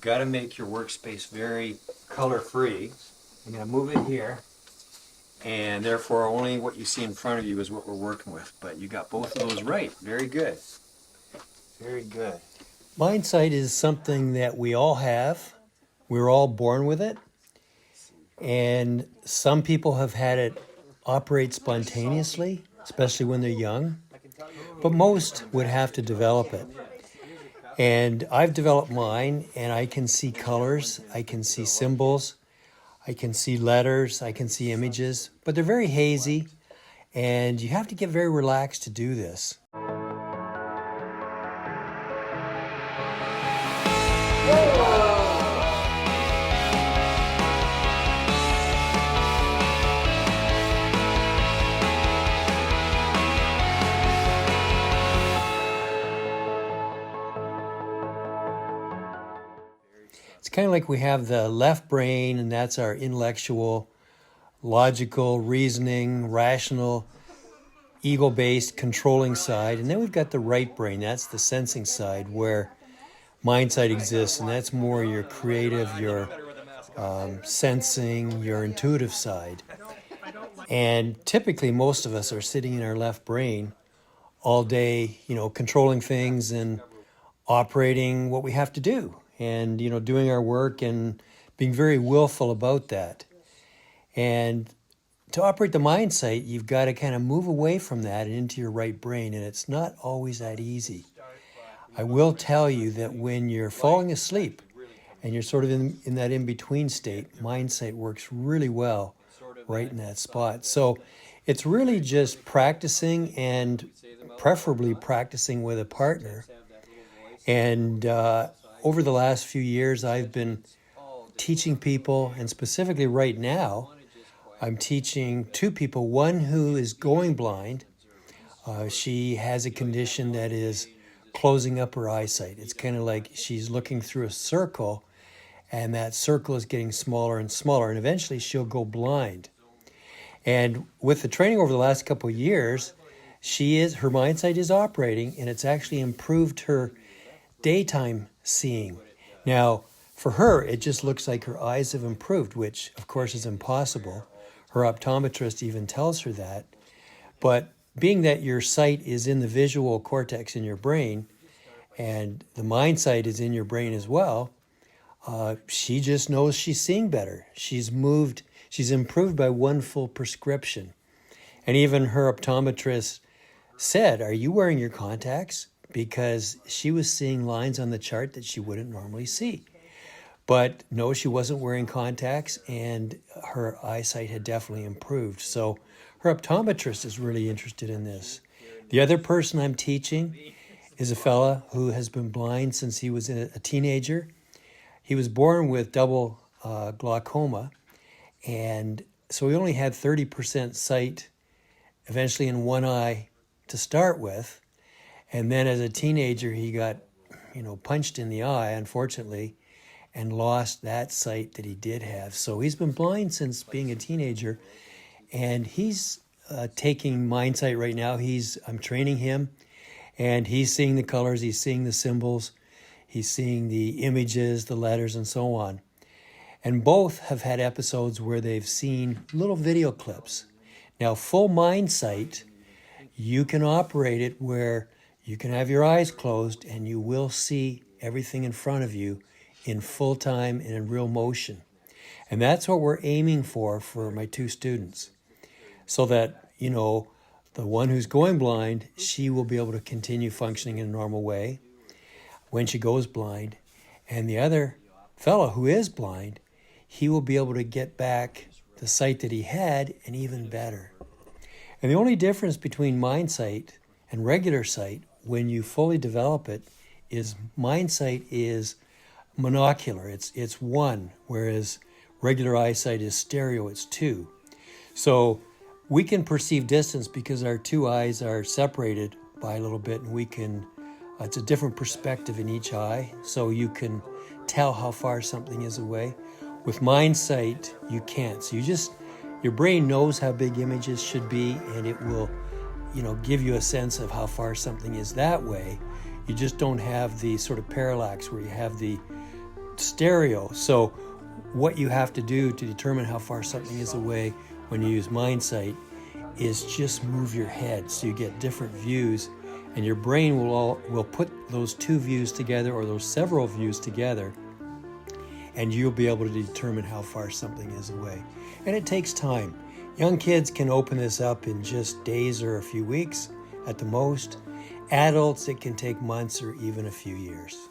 Got to make your workspace very color-free. I'm going to move it here, and therefore only what you see in front of you is what we're working with. But you got both of those right. Very good. Very good. Mind sight is something that we all have. We're all born with it. And some people have had it operate spontaneously, especially when they're young. But most would have to develop it. And I've developed mine, and I can see colors, I can see symbols, I can see letters, I can see images, but they're very hazy, and you have to get very relaxed to do this. It's kind of like we have the left brain, and that's our intellectual, logical, reasoning, rational, ego-based, controlling side. And then we've got the right brain, that's the sensing side, where mind sight exists, and that's more your creative, your sensing, your intuitive side. And typically most of us are sitting in our left brain all day, controlling things and operating what we have to do, and doing our work and being very willful about that. And to operate the mind sight, you've got to kind of move away from that and into your right brain, and it's not always that easy. I will tell you that when you're falling asleep and you're sort of in that in-between state, mind sight works really well right in that spot. So it's really just practicing, and preferably practicing with a partner. And over the last few years, I've been teaching people, and specifically right now, I'm teaching two people, one who is going blind. She has a condition that is closing up her eyesight. It's kind of like she's looking through a circle, and that circle is getting smaller and smaller, and eventually she'll go blind. And with the training over the last couple of years, her mind sight is operating, and it's actually improved her daytime seeing. Now, for her, it just looks like her eyes have improved, which of course is impossible. Her optometrist even tells her that. But being that your sight is in the visual cortex in your brain, and the mind sight is in your brain as well, she just knows she's seeing better. She's improved by one full prescription. And even her optometrist said, "Are you wearing your contacts?" Because she was seeing lines on the chart that she wouldn't normally see. But no, she wasn't wearing contacts, and her eyesight had definitely improved. So her optometrist is really interested in this. The other person I'm teaching is a fella who has been blind since he was a teenager. He was born with double glaucoma, and so he only had 30% sight eventually in one eye to start with. And then as a teenager, he got, punched in the eye, unfortunately, and lost that sight that he did have. So he's been blind since being a teenager, and he's taking mind sight right now. I'm training him, and he's seeing the colors, he's seeing the symbols, he's seeing the images, the letters, and so on. And both have had episodes where they've seen little video clips. Now, full mind sight, you can operate it where you can have your eyes closed and you will see everything in front of you in full time and in real motion. And that's what we're aiming for my two students. So that, the one who's going blind, she will be able to continue functioning in a normal way when she goes blind. And the other fellow who is blind, he will be able to get back the sight that he had, and even better. And the only difference between mind sight and regular sight, when you fully develop it, is mind sight is monocular. It's one, whereas regular eyesight is stereo, it's two. So we can perceive distance because our two eyes are separated by a little bit, and it's a different perspective in each eye, so you can tell how far something is away. With mind sight, you can't. So your brain knows how big images should be, and it will, give you a sense of how far something is that way. You just don't have the sort of parallax where you have the stereo. So what you have to do to determine how far something is away when you use mind sight is just move your head so you get different views, and your brain will put those two views together, or those several views together, and you'll be able to determine how far something is away. And it takes time. Young kids can open this up in just days or a few weeks at the most. Adults, it can take months or even a few years.